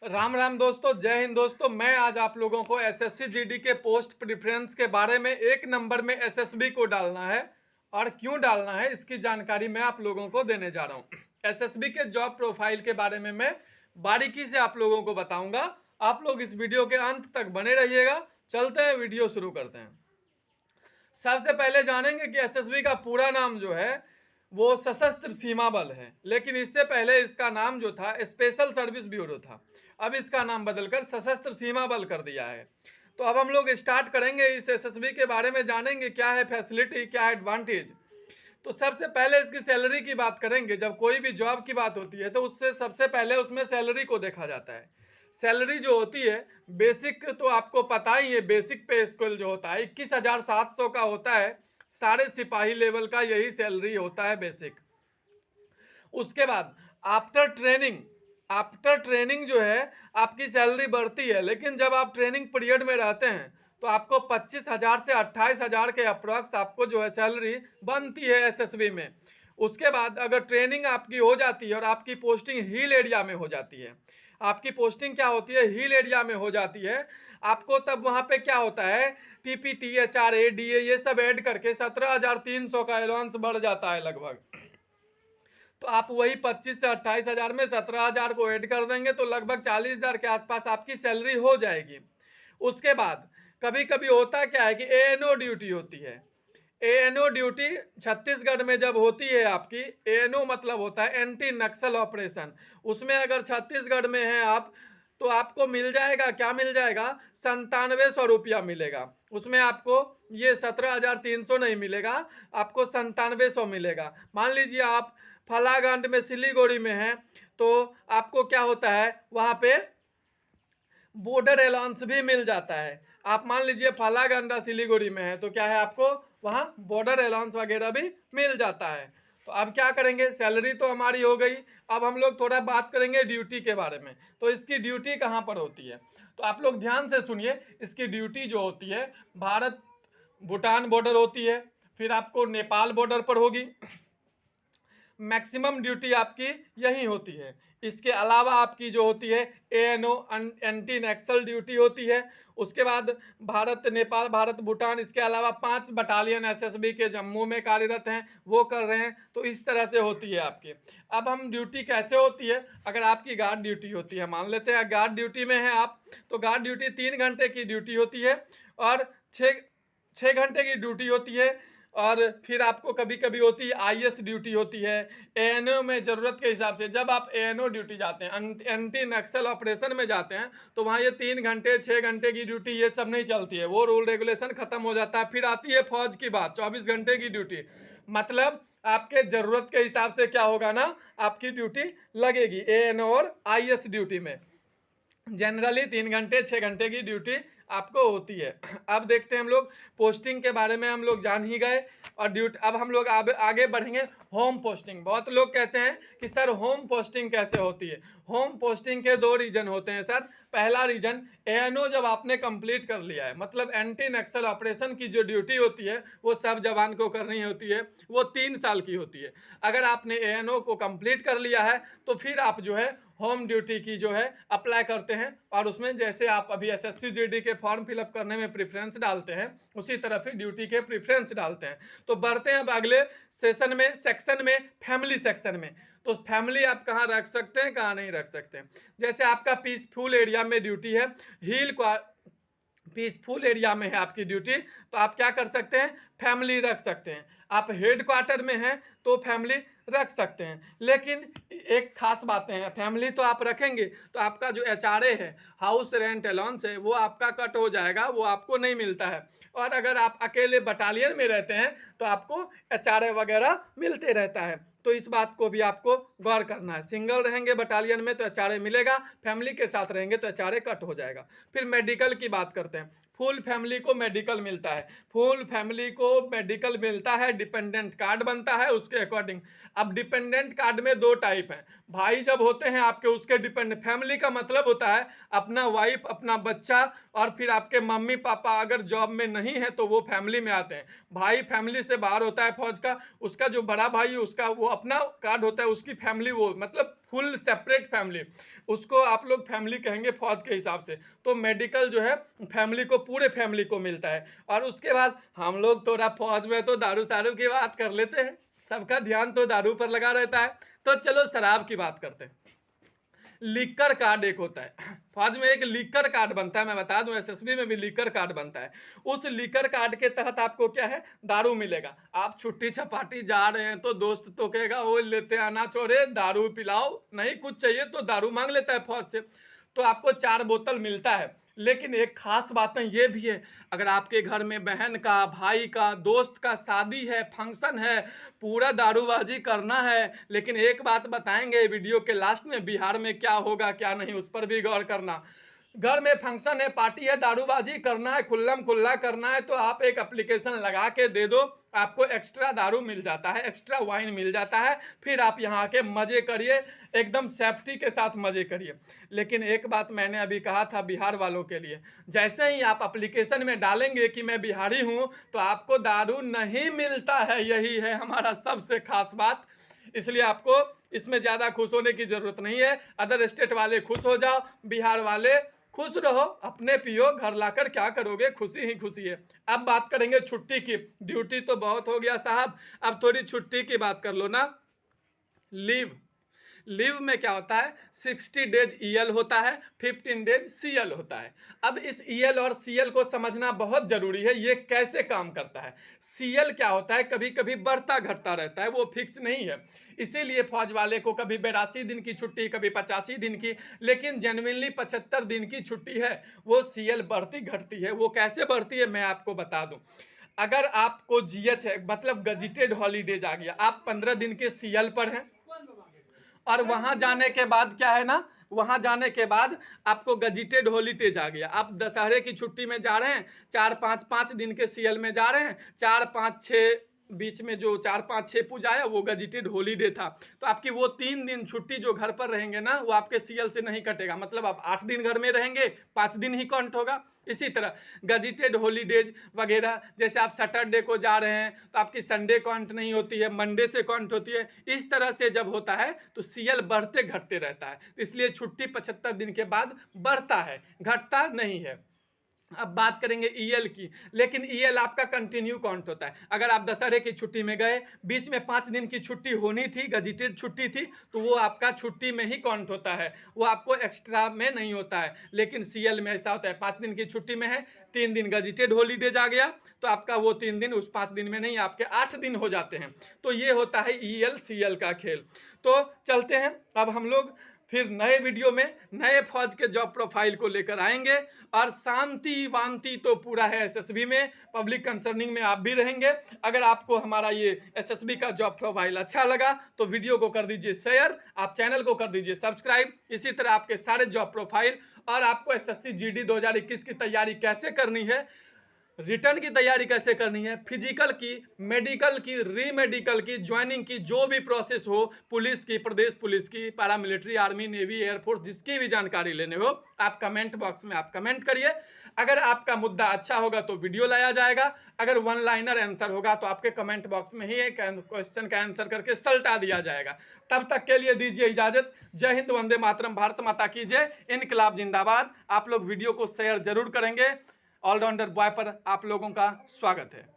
राम राम दोस्तों, जय हिंद दोस्तों। मैं आज आप लोगों को एसएससी जीडी के पोस्ट प्रेफरेंस के बारे में एक नंबर में एसएसबी को डालना है और क्यों डालना है इसकी जानकारी मैं आप लोगों को देने जा रहा हूं। एसएसबी के जॉब प्रोफाइल के बारे में मैं बारीकी से आप लोगों को बताऊंगा। आप लोग इस वीडियो के अंत तक बने रहिएगा। चलते हैं, वीडियो शुरू करते हैं। सबसे पहले जानेंगे कि एसएसबी का पूरा नाम जो है वो सशस्त्र सीमा बल है, लेकिन इससे पहले इसका नाम जो था स्पेशल सर्विस ब्यूरो था। अब इसका नाम बदलकर सशस्त्र सीमा बल कर दिया है। तो अब हम लोग स्टार्ट करेंगे, इस एसएसबी के बारे में जानेंगे क्या है फैसिलिटी, क्या है एडवांटेज। तो सबसे पहले इसकी सैलरी की बात करेंगे। जब कोई भी जॉब की बात होती है तो उससे सबसे पहले उसमें सैलरी को देखा जाता है। सैलरी जो होती है बेसिक, तो आपको पता ही है, बेसिक पे स्केल जो होता है 21,700 का होता है। सारे सिपाही लेवल का यही सैलरी होता है बेसिक। उसके बाद आफ्टर ट्रेनिंग जो है आपकी सैलरी बढ़ती है, लेकिन जब आप ट्रेनिंग पीरियड में रहते हैं तो आपको 25,000 से 28,000 के अप्रॉक्स आपको जो है सैलरी बनती है एसएसबी में। उसके बाद अगर ट्रेनिंग आपकी हो जाती है और आपकी पोस्टिंग हिल एरिया में हो जाती है, आपकी पोस्टिंग क्या होती है, हिल एरिया में हो जाती है, आपको तब वहाँ पे क्या होता है, टीपीटी, एचआरए, डीए ये सब ऐड करके 17,300 का अलाउंस बढ़ जाता है लगभग। तो आप वही 25 से 28,000 में 17,000 को ऐड कर देंगे तो लगभग 40,000 के आसपास आपकी सैलरी हो जाएगी। उसके बाद कभी कभी होता क्या है कि एएनओ ड्यूटी होती है। एएनओ ड्यूटी छत्तीसगढ़ में जब होती है आपकी, एएनओ मतलब होता है एंटी नक्सल ऑपरेशन। उसमें अगर छत्तीसगढ़ में हैं आप तो आपको मिल जाएगा, क्या मिल जाएगा, 9700 रुपया मिलेगा। उसमें आपको ये 17,300 नहीं मिलेगा, आपको 9700 मिलेगा। मान लीजिए आप फलागंड में, सिलीगुड़ी में हैं, तो आपको क्या होता है वहाँ पे बॉर्डर अलाउंस भी मिल जाता है। आप मान लीजिए फलागंडा सिलीगुड़ी में है तो क्या है, आपको वहाँ बॉर्डर अलाउंस वगैरह भी मिल जाता है। तो अब क्या करेंगे, सैलरी तो हमारी हो गई। अब हम लोग थोड़ा बात करेंगे ड्यूटी के बारे में। तो इसकी ड्यूटी कहाँ पर होती है, तो आप लोग ध्यान से सुनिए। इसकी ड्यूटी जो होती है भारत भूटान बॉर्डर होती है, फिर आपको नेपाल बॉर्डर पर होगी। मैक्सिमम ड्यूटी आपकी यही होती है। इसके अलावा आपकी जो होती है एएनओ एंटी नक्सल ड्यूटी होती है। उसके बाद भारत नेपाल, भारत भूटान, इसके अलावा 5 बटालियन एसएसबी के जम्मू में कार्यरत हैं, वो कर रहे हैं। तो इस तरह से होती है आपकी। अब हम ड्यूटी कैसे होती है, अगर आपकी गार्ड ड्यूटी होती है, मान लेते हैं गार्ड ड्यूटी में है आप, तो गार्ड ड्यूटी 3 घंटे की ड्यूटी होती है और 6 घंटे की ड्यूटी होती है। और फिर आपको कभी कभी होती है आईएस ड्यूटी होती है। एएनओ में ज़रूरत के हिसाब से जब आप एएनओ ड्यूटी जाते हैं, एंटी नक्सल ऑपरेशन में जाते हैं, तो वहाँ ये 3 घंटे 6 घंटे की ड्यूटी ये सब नहीं चलती है, वो रूल रेगुलेशन खत्म हो जाता है। फिर आती है फौज की बात, 24 घंटे की ड्यूटी। मतलब आपके ज़रूरत के हिसाब से क्या होगा ना, आपकी ड्यूटी लगेगी एएनओ और आईएस ड्यूटी में। जनरली 3 घंटे 6 घंटे की ड्यूटी आपको होती है। अब देखते हैं हम लोग पोस्टिंग के बारे में, हम लोग जान ही गए। और ड्यूटी, अब हम लोग आगे बढ़ेंगे। होम पोस्टिंग, बहुत लोग कहते हैं कि सर होम पोस्टिंग कैसे होती है। होम पोस्टिंग के 2 रीजन होते हैं सर। पहला रीजन, एएनओ जब आपने कंप्लीट कर लिया है, मतलब एंटी नक्सल ऑपरेशन की जो ड्यूटी होती है वो सब जवान को करनी होती है, वो 3 साल की होती है। अगर आपने एएनओ को कंप्लीट कर लिया है तो फिर आप जो है होम ड्यूटी की जो है अप्लाई करते हैं, और उसमें जैसे आप अभी एसएससी जीडी के फॉर्म फिलअप करने में प्रेफरेंस डालते हैं, उसी तरह फिर ड्यूटी के प्रेफरेंस डालते हैं। तो बढ़ते हैं अब अगले सेक्शन में, फैमिली सेक्शन में। तो फैमिली आप कहाँ रख सकते हैं, कहाँ नहीं रख सकते हैं। जैसे आपका पीसफुल एरिया में ड्यूटी है, पीसफुल एरिया में है आपकी ड्यूटी, तो आप क्या कर सकते हैं, फैमिली रख सकते हैं। आप हेड क्वार्टर में हैं तो फैमिली रख सकते हैं। लेकिन एक खास बातें हैं, फैमिली तो आप रखेंगे तो आपका जो एचआरए है, हाउस रेंट अलाउंस है, वो आपका कट हो जाएगा, वो आपको नहीं मिलता है। और अगर आप अकेले बटालियन में रहते हैं तो आपको एचआरए वगैरह मिलते रहता है। तो इस बात को भी आपको गौर करना है। सिंगल रहेंगे बटालियन में तो एचआरए मिलेगा, फैमिली के साथ रहेंगे तो एचआरए कट हो जाएगा। फिर मेडिकल की बात करते हैं। फुल फैमिली को मेडिकल मिलता है, फुल फैमिली को मेडिकल मिलता है, डिपेंडेंट कार्ड बनता है उसके अकॉर्डिंग। अब डिपेंडेंट कार्ड में 2 टाइप हैं। भाई जब होते हैं आपके, उसके डिपेंडेंट, फैमिली का मतलब होता है अपना वाइफ, अपना बच्चा, और फिर आपके मम्मी पापा अगर जॉब में नहीं है तो वो फैमिली में आते हैं। भाई फैमिली से बाहर होता है फौज का, उसका जो बड़ा भाई है उसका वो अपना कार्ड होता है, उसकी फैमिली, वो मतलब फुल सेपरेट फैमिली, उसको आप लोग फैमिली कहेंगे फौज के हिसाब से। तो मेडिकल जो है फैमिली को, पूरे फैमिली को मिलता है। और उसके बाद हम लोग थोड़ा फौज में तो दारू शारू की बात कर लेते हैं, सबका ध्यान तो दारू पर लगा रहता है। तो चलो शराब की बात करते हैं। लीकर कार्ड एक होता है, फौज में एक लीकर कार्ड बनता है, मैं बता दूं एसएसबी में भी लीकर कार्ड बनता है। उस लीकर कार्ड के तहत आपको क्या है, दारू मिलेगा। आप छुट्टी छपाटी जा रहे हैं तो दोस्त तो कहेगा वो लेते आना छोरे, दारू पिलाओ, नहीं कुछ चाहिए तो दारू मांग लेता है फौज से। तो आपको 4 बोतल मिलता है। लेकिन एक खास बातें ये भी है, अगर आपके घर में बहन का, भाई का, दोस्त का शादी है, फंक्शन है, पूरा दारूबाजी करना है। लेकिन एक बात बताएंगे वीडियो के लास्ट में, बिहार में क्या होगा क्या नहीं उस पर भी गौर करना। घर में फंक्शन है, पार्टी है, दारूबाजी करना है, खुल्लम खुल्ला करना है, तो आप एक एप्लीकेशन लगा के दे दो, आपको एक्स्ट्रा दारू मिल जाता है, एक्स्ट्रा वाइन मिल जाता है। फिर आप यहाँ के मजे करिए, एकदम सेफ्टी के साथ मजे करिए। लेकिन एक बात मैंने अभी कहा था बिहार वालों के लिए, जैसे ही आप एप्लीकेशन में डालेंगे कि मैं बिहारी हूँ, तो आपको दारू नहीं मिलता है। यही है हमारा सबसे खास बात। इसलिए आपको इसमें ज़्यादा खुश होने की ज़रूरत नहीं है। अदर स्टेट वाले खुश हो जाओ, बिहार वाले खुश रहो, अपने पियो, घर लाकर क्या करोगे, खुशी ही खुशी है। अब बात करेंगे छुट्टी की। ड्यूटी तो बहुत हो गया साहब, अब थोड़ी छुट्टी की बात कर लो ना। लीव, लीव में क्या होता है, 60 डेज ईएल होता है, 15 डेज सीएल होता है। अब इस ईएल और सीएल को समझना बहुत जरूरी है, ये कैसे काम करता है। सीएल क्या होता है, कभी कभी बढ़ता घटता रहता है, वो फिक्स नहीं है। इसीलिए फौज वाले को कभी 82 दिन की छुट्टी, कभी 85 दिन की, लेकिन जेन्युइनली 75 दिन की छुट्टी है। वो सीएल बढ़ती घटती है। वो कैसे बढ़ती है मैं आपको बता दूं। अगर आपको जीएच है, मतलब गजिटेड हॉलीडेज आ गया, आप 15 दिन के सीएल पर हैं, और वहां जाने के बाद क्या है ना, वहां जाने के बाद आपको गजिटेड हॉलीडेज आ गया, आप दशहरे की छुट्टी में जा रहे हैं, 4-5 दिन के सीएल में जा रहे हैं, 4-5-6 बीच में जो 4-5-6 पूजा आया वो गजिटेड हॉलीडे था। तो आपकी वो 3 दिन छुट्टी जो घर पर रहेंगे ना, वो आपके सीएल से नहीं कटेगा। मतलब आप 8 दिन घर में रहेंगे, 5 दिन ही काउंट होगा। इसी तरह गजिटेड हॉलीडेज वगैरह, जैसे आप सैटरडे को जा रहे हैं तो आपकी संडे काउंट नहीं होती है, मंडे से काउंट होती है। इस तरह से जब होता है तो सीएल बढ़ते घटते रहता है। इसलिए छुट्टी 75 दिन के बाद बढ़ता है, घटता नहीं है। अब बात करेंगे ईएल की, लेकिन ईएल आपका कंटिन्यू काउंट होता है। अगर आप दशहरे की छुट्टी में गए, बीच में 5 दिन की छुट्टी होनी थी, गजिटेड छुट्टी थी, तो वो आपका छुट्टी में ही काउंट होता है, वो आपको एक्स्ट्रा में नहीं होता है। लेकिन सीएल में ऐसा होता है, 5 दिन की छुट्टी में है, 3 दिन गजिटेड हॉलीडेज आ गया, तो आपका वो 3 दिन उस 5 दिन में नहीं, आपके 8 दिन हो जाते हैं। तो ये होता है ईएल सीएल का खेल। तो चलते हैं अब हम लोग फिर नए वीडियो में नए फौज के जॉब प्रोफाइल को लेकर आएंगे। और शांति वांति तो पूरा है एसएसबी में, पब्लिक कंसर्निंग में आप भी रहेंगे। अगर आपको हमारा ये एसएसबी का जॉब प्रोफाइल अच्छा लगा तो वीडियो को कर दीजिए शेयर, आप चैनल को कर दीजिए सब्सक्राइब। इसी तरह आपके सारे जॉब प्रोफाइल, और आपको एसएससी जीडी 2021 की तैयारी कैसे करनी है, रिटर्न की तैयारी कैसे करनी है, फिजिकल की, मेडिकल की, री मेडिकल की, ज्वाइनिंग की, जो भी प्रोसेस हो, पुलिस की, प्रदेश पुलिस की, पैरामिलिट्री, आर्मी, नेवी, एयरफोर्स, जिसकी भी जानकारी लेने हो, आप कमेंट बॉक्स में आप कमेंट करिए। अगर आपका मुद्दा अच्छा होगा तो वीडियो लाया जाएगा, अगर वन लाइनर आंसर होगा तो आपके कमेंट बॉक्स में ही एक क्वेश्चन का आंसर करके सल्टा दिया जाएगा। तब तक के लिए दीजिए इजाजत। जय हिंद, वंदे मातरम, भारत माता की जय, इनकलाब जिंदाबाद। आप लोग वीडियो को शेयर जरूर करेंगे। ऑलराउंडर बॉय पर आप लोगों का स्वागत है।